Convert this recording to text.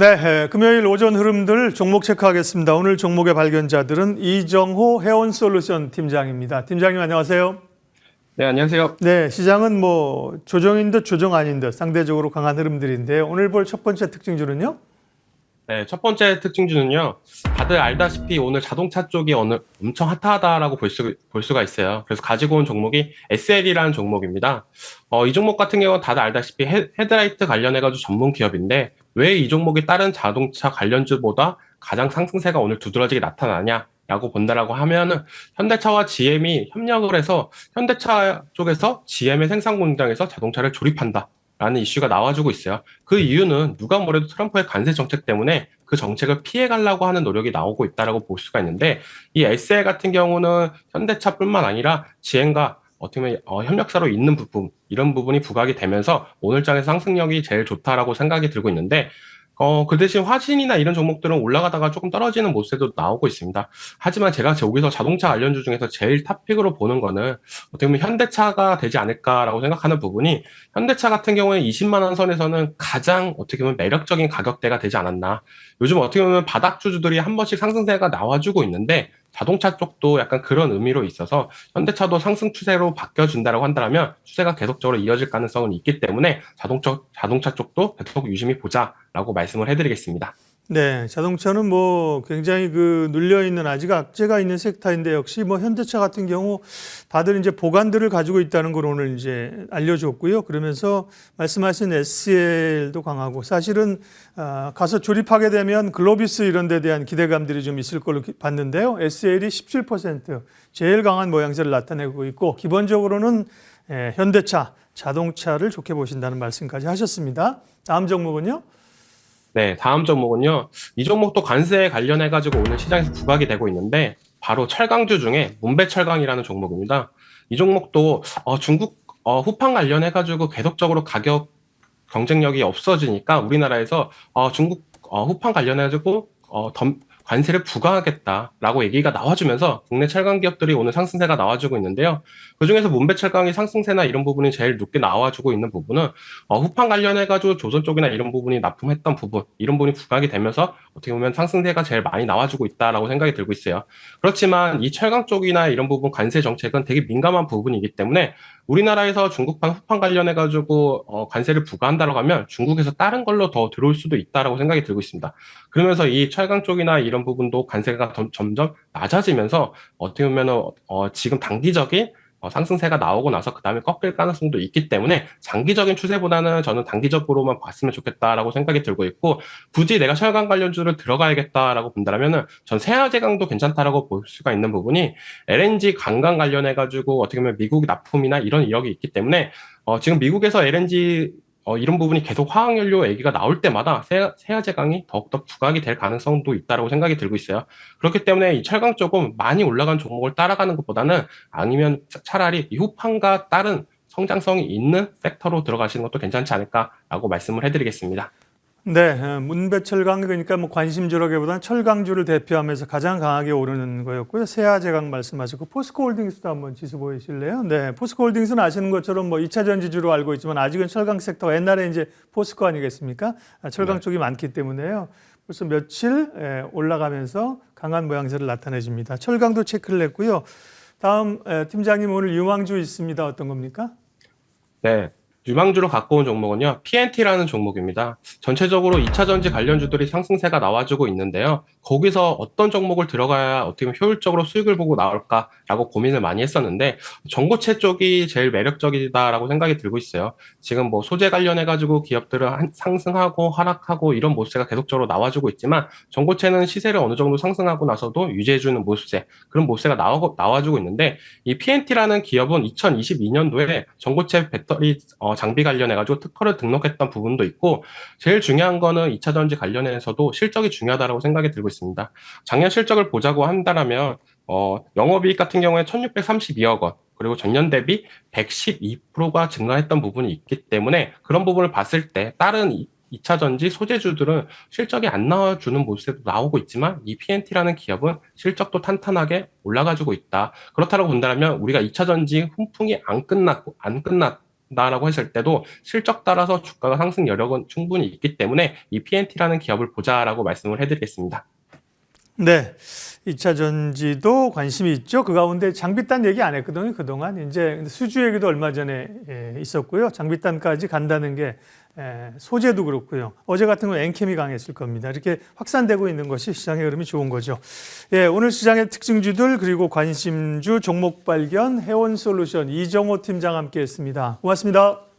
네, 금요일 오전 흐름들 종목 체크하겠습니다. 오늘 종목의 발견자들은 이정호 해온솔루션 팀장입니다. 팀장님 안녕하세요. 네, 안녕하세요. 네, 시장은 뭐 조정인 듯 조정 아닌 듯 상대적으로 강한 흐름들인데요. 오늘 볼 첫 번째 특징주는요? 네, 첫 번째 특징주는요. 다들 알다시피 오늘 자동차 쪽이 오늘 엄청 핫하다라고 볼 수가 있어요. 그래서 가지고 온 종목이 SL이라는 종목입니다. 이 종목 같은 경우는 다들 알다시피 헤드라이트 관련해가지고 전문 기업인데 왜 이 종목이 다른 자동차 관련주보다 가장 상승세가 오늘 두드러지게 나타나냐라고 본다라고 하면은 현대차와 GM이 협력을 해서 현대차 쪽에서 GM의 생산 공장에서 자동차를 조립한다. 라는 이슈가 나와주고 있어요. 그 이유는 누가 뭐래도 트럼프의 관세 정책 때문에 그 정책을 피해가려고 하는 노력이 나오고 있다라고 볼 수가 있는데 이 SL 같은 경우는 현대차뿐만 아니라 GM과 어떻게 보면 협력사로 있는 부분 이런 부분이 부각이 되면서 오늘장의 상승력이 제일 좋다라고 생각이 들고 있는데 그 대신 화신이나 이런 종목들은 올라가다가 조금 떨어지는 모습도 나오고 있습니다. 하지만 제가 여기서 자동차 관련주 중에서 제일 탑픽으로 보는 거는 어떻게 보면 현대차가 되지 않을까라고 생각하는 부분이 현대차 같은 경우에 20만 원 선에서는 가장 어떻게 보면 매력적인 가격대가 되지 않았나. 요즘 어떻게 보면 바닥주주들이 한 번씩 상승세가 나와주고 있는데 자동차 쪽도 약간 그런 의미로 있어서 현대차도 상승 추세로 바뀌어준다라고 한다면 추세가 계속적으로 이어질 가능성은 있기 때문에 자동차 쪽도 계속 유심히 보자라고 말씀을 해드리겠습니다. 네, 자동차는 뭐 굉장히 그 눌려있는 아직 악재가 있는 섹터인데 역시 뭐 현대차 같은 경우 다들 이제 보관들을 가지고 있다는 걸 오늘 이제 알려줬고요. 그러면서 말씀하신 SL도 강하고 사실은 가서 조립하게 되면 글로비스 이런 데 대한 기대감들이 좀 있을 걸로 봤는데요. SL이 17% 제일 강한 모양새를 나타내고 있고 기본적으로는 현대차, 자동차를 좋게 보신다는 말씀까지 하셨습니다. 다음 종목은요? 네, 다음 종목은요. 이 종목도 관세에 관련해가지고 오늘 시장에서 부각이 되고 있는데 바로 철강주 중에 문배철강이라는 종목입니다. 이 종목도 중국 후판 관련해가지고 계속적으로 가격 경쟁력이 없어지니까 우리나라에서 중국 후판 관련해가지고 관세를 부과하겠다라고 얘기가 나와주면서 국내 철강 기업들이 오늘 상승세가 나와주고 있는데요. 그중에서 문배철강이 상승세나 이런 부분이 제일 높게 나와주고 있는 부분은 후판 관련해가지고 조선 쪽이나 이런 부분이 납품했던 부분 이런 부분이 부각이 되면서 어떻게 보면 상승세가 제일 많이 나와주고 있다라고 생각이 들고 있어요. 그렇지만 이 철강 쪽이나 이런 부분 관세 정책은 되게 민감한 부분이기 때문에 우리나라에서 중국판 후판 관련해가지고 관세를 부과한다고 하면 중국에서 다른 걸로 더 들어올 수도 있다라고 생각이 들고 있습니다. 그러면서 이 철강 쪽이나 이런 부분도 관세가 점점 낮아지면서 어떻게 보면 지금 단기적인 상승세가 나오고 나서 그 다음에 꺾일 가능성도 있기 때문에 장기적인 추세보다는 저는 단기적으로만 봤으면 좋겠다라고 생각이 들고 있고 굳이 내가 철강 관련주를 들어가야겠다라고 본다면은 전 세아제강도 괜찮다라고 볼 수가 있는 부분이 LNG 관광 관련해가지고 어떻게 보면 미국 납품이나 이런 이력이 있기 때문에 지금 미국에서 LNG 이런 부분이 계속 화학연료 얘기가 나올 때마다 세아제강이 더욱더 부각이 될 가능성도 있다고 생각이 들고 있어요. 그렇기 때문에 이 철강 쪽은 많이 올라간 종목을 따라가는 것보다는 아니면 차라리 이 후판과 다른 성장성이 있는 섹터로 들어가시는 것도 괜찮지 않을까라고 말씀을 해드리겠습니다. 네, 문배철강 그러니까 뭐 관심주라기보다는 철강주를 대표하면서 가장 강하게 오르는 거였고요. 세아제강 말씀하셨고 포스코홀딩스도 한번 지수 보이실래요? 네, 포스코홀딩스는 아시는 것처럼 뭐 2차 전지주로 알고 있지만 아직은 철강 섹터가 옛날에 이제 포스코 아니겠습니까? 철강 네. 쪽이 많기 때문에요. 벌써 며칠 올라가면서 강한 모양새를 나타내줍니다. 철강도 체크를 했고요. 다음 팀장님 오늘 유망주 있습니다. 어떤 겁니까? 네. 유망주로 갖고 온 종목은요, PNT라는 종목입니다. 전체적으로 2차 전지 관련주들이 상승세가 나와주고 있는데요. 거기서 어떤 종목을 들어가야 어떻게 보면 효율적으로 수익을 보고 나올까라고 고민을 많이 했었는데, 전고체 쪽이 제일 매력적이다라고 생각이 들고 있어요. 지금 뭐 소재 관련해가지고 기업들은 상승하고 하락하고 이런 모습세가 계속적으로 나와주고 있지만, 전고체는 시세를 어느 정도 상승하고 나서도 유지해주는 모습세, 그런 모습세가 나와주고 있는데, 이 PNT라는 기업은 2022년도에 전고체 배터리 장비 관련해가지고 특허를 등록했던 부분도 있고 제일 중요한 거는 2차 전지 관련해서도 실적이 중요하다고 생각이 들고 있습니다. 작년 실적을 보자고 한다면 영업이익 같은 경우에 1,632억 원 그리고 전년 대비 112%가 증가했던 부분이 있기 때문에 그런 부분을 봤을 때 다른 2차 전지 소재주들은 실적이 안 나와주는 모습도 나오고 있지만 이 PNT라는 기업은 실적도 탄탄하게 올라가지고 있다. 그렇다고 본다면 우리가 2차 전지 훈풍이 안 끝났고 안 끝났 나라고 했을 때도 실적 따라서 주가가 상승 여력은 충분히 있기 때문에 이 PNT라는 기업을 보자라고 말씀을 해드리겠습니다. 네. 2차 전지도 관심이 있죠. 그 가운데 장비단 얘기 안 했거든요. 그동안. 이제 수주 얘기도 얼마 전에 있었고요. 장비단까지 간다는 게 소재도 그렇고요. 어제 같은 건 엔캠이 강했을 겁니다. 이렇게 확산되고 있는 것이 시장의 흐름이 좋은 거죠. 예, 오늘 시장의 특징주들 그리고 관심주 종목 발견 해원솔루션 이정호 팀장 함께했습니다. 고맙습니다.